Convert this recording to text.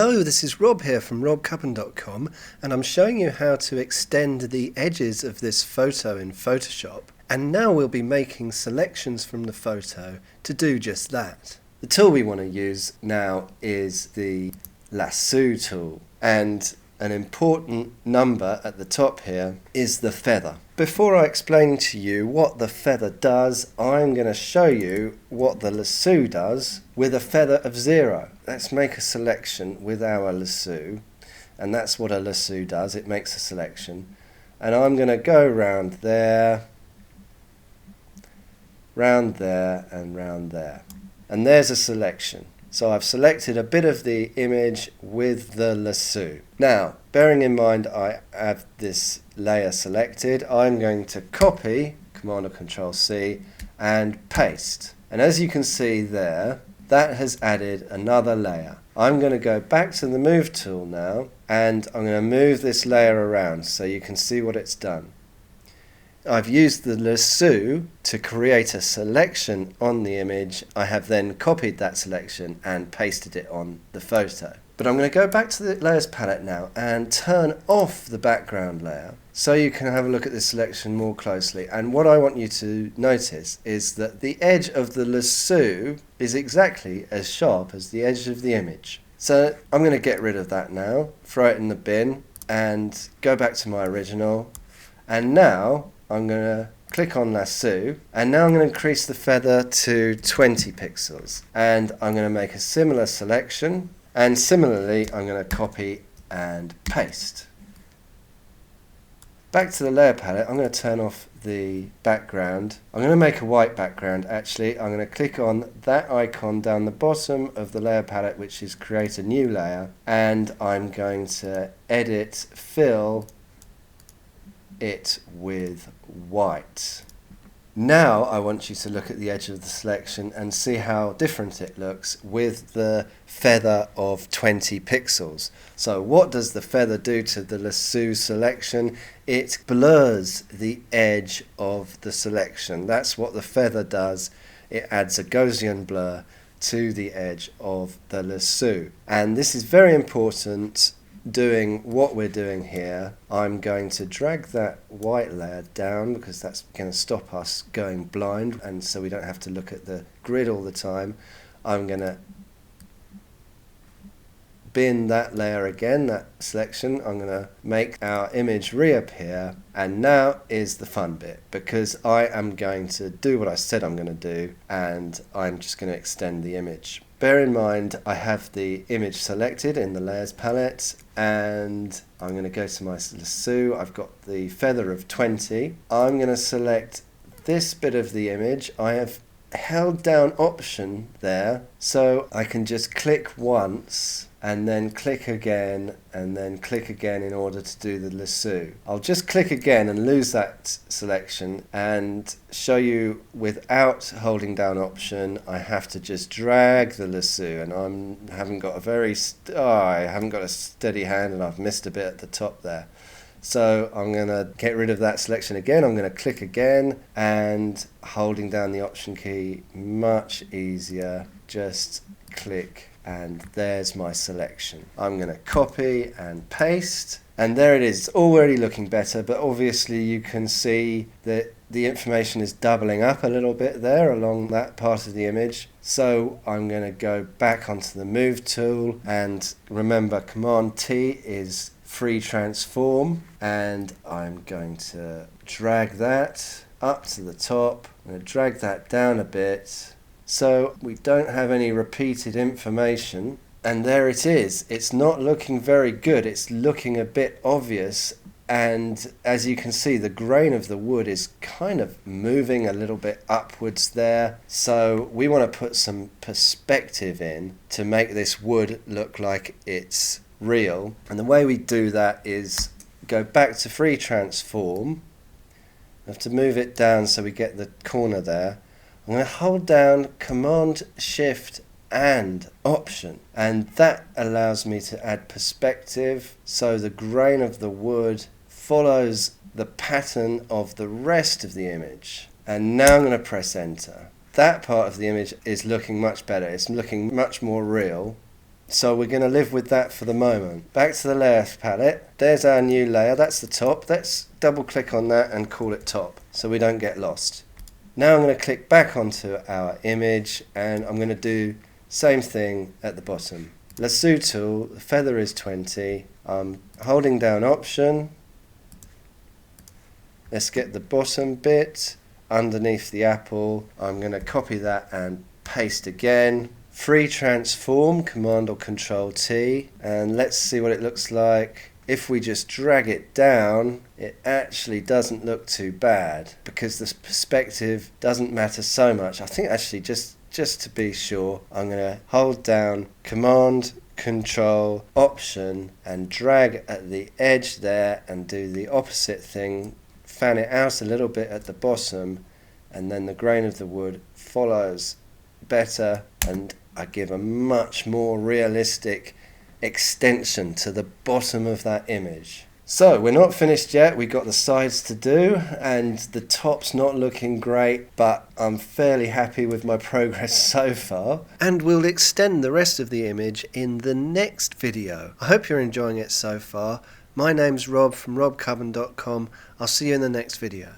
Hello, this is Rob here from robcuppen.com, and I'm showing you how to extend the edges of this photo in Photoshop. And now we'll be making selections from the photo to do just that. The tool we want to use now is the lasso tool, and an important number at the top here is the feather. Before I explain to you what the feather does, I'm going to show you what the lasso does with a feather of 0. Let's make a selection with our lasso, and that's what a lasso does, it makes a selection. And I'm going to go round there, and round there. And there's a selection. So I've selected a bit of the image with the lasso. Now, bearing in mind I have this layer selected, I'm going to copy, Command or Control C, and paste. And as you can see there, that has added another layer. I'm going to go back to the Move tool now, and I'm going to move this layer around so you can see what it's done. I've used the lasso to create a selection on the image. I have then copied that selection and pasted it on the photo. But I'm going to go back to the layers palette now and turn off the background layer so you can have a look at this selection more closely. And what I want you to notice is that the edge of the lasso is exactly as sharp as the edge of the image. So I'm going to get rid of that now, throw it in the bin, and go back to my original. And now I'm going to click on lasso, and now I'm going to increase the feather to 20 pixels, and I'm going to make a similar selection, and similarly I'm going to copy and paste. Back to the layer palette, I'm going to turn off the background. I'm going to make a white background actually. I'm going to click on that icon down the bottom of the layer palette, which is create a new layer, and I'm going to edit fill it with white. Now I want you to look at the edge of the selection and see how different it looks with the feather of 20 pixels. So what does the feather do to the lasso selection? It blurs the edge of the selection. That's what the feather does. It adds a Gaussian blur to the edge of the lasso. And this is very important. Doing what we're doing here, I'm going to drag that white layer down because that's going to stop us going blind, and so we don't have to look at the grid all the time. I'm going to bin that layer again, that selection. I'm going to make our image reappear, and now is the fun bit, because I am going to do what I said I'm going to do, and I'm just going to extend the image. Bear in mind I have the image selected in the layers palette, and I'm going to go to my lasso. I've got the feather of 20. I'm going to select this bit of the image. I have held down Option there, so I can just click once and then click again and then click again in order to do the lasso. I'll just click again and lose that selection and show you without holding down Option. I have to just drag the lasso, and I haven't got a steady hand, and I've missed a bit at the top there. So I'm going to get rid of that selection again. I'm going to click again, and holding down the Option key, much easier. Just click, and there's my selection. I'm going to copy and paste, and there it is. It's already looking better, but obviously you can see that the information is doubling up a little bit there along that part of the image. So I'm going to go back onto the Move tool, and remember Command T is free transform, and I'm going to drag that up to the top. I'm going to drag that down a bit so we don't have any repeated information, and there it is. It's not looking very good, it's looking a bit obvious, and as you can see the grain of the wood is kind of moving a little bit upwards there, so we want to put some perspective in to make this wood look like it's real. And the way we do that is go back to free transform. We have to move it down so we get the corner there. I'm going to hold down Command Shift and Option, and that allows me to add perspective so the grain of the wood follows the pattern of the rest of the image. And now I'm going to press enter. That part of the image is looking much better. It's looking much more real. So we're going to live with that for the moment. Back to the layers palette. There's our new layer. That's the top. Let's double click on that and call it top so we don't get lost. Now I'm going to click back onto our image and I'm going to do same thing at the bottom. Lasso tool, the feather is 20. I'm holding down Option. Let's get the bottom bit underneath the apple. I'm going to copy that and paste again. Free transform, Command or Control T, and let's see what it looks like. If we just drag it down, it actually doesn't look too bad because the perspective doesn't matter so much. I think actually just to be sure, I'm going to hold down Command, Control, Option and drag at the edge there and do the opposite thing. Fan it out a little bit at the bottom and then the grain of the wood follows better and I give a much more realistic extension to the bottom of that image. So we're not finished yet, we've got the sides to do and the top's not looking great, but I'm fairly happy with my progress so far. And we'll extend the rest of the image in the next video. I hope you're enjoying it so far. My name's Rob from robcoven.com. I'll see you in the next video.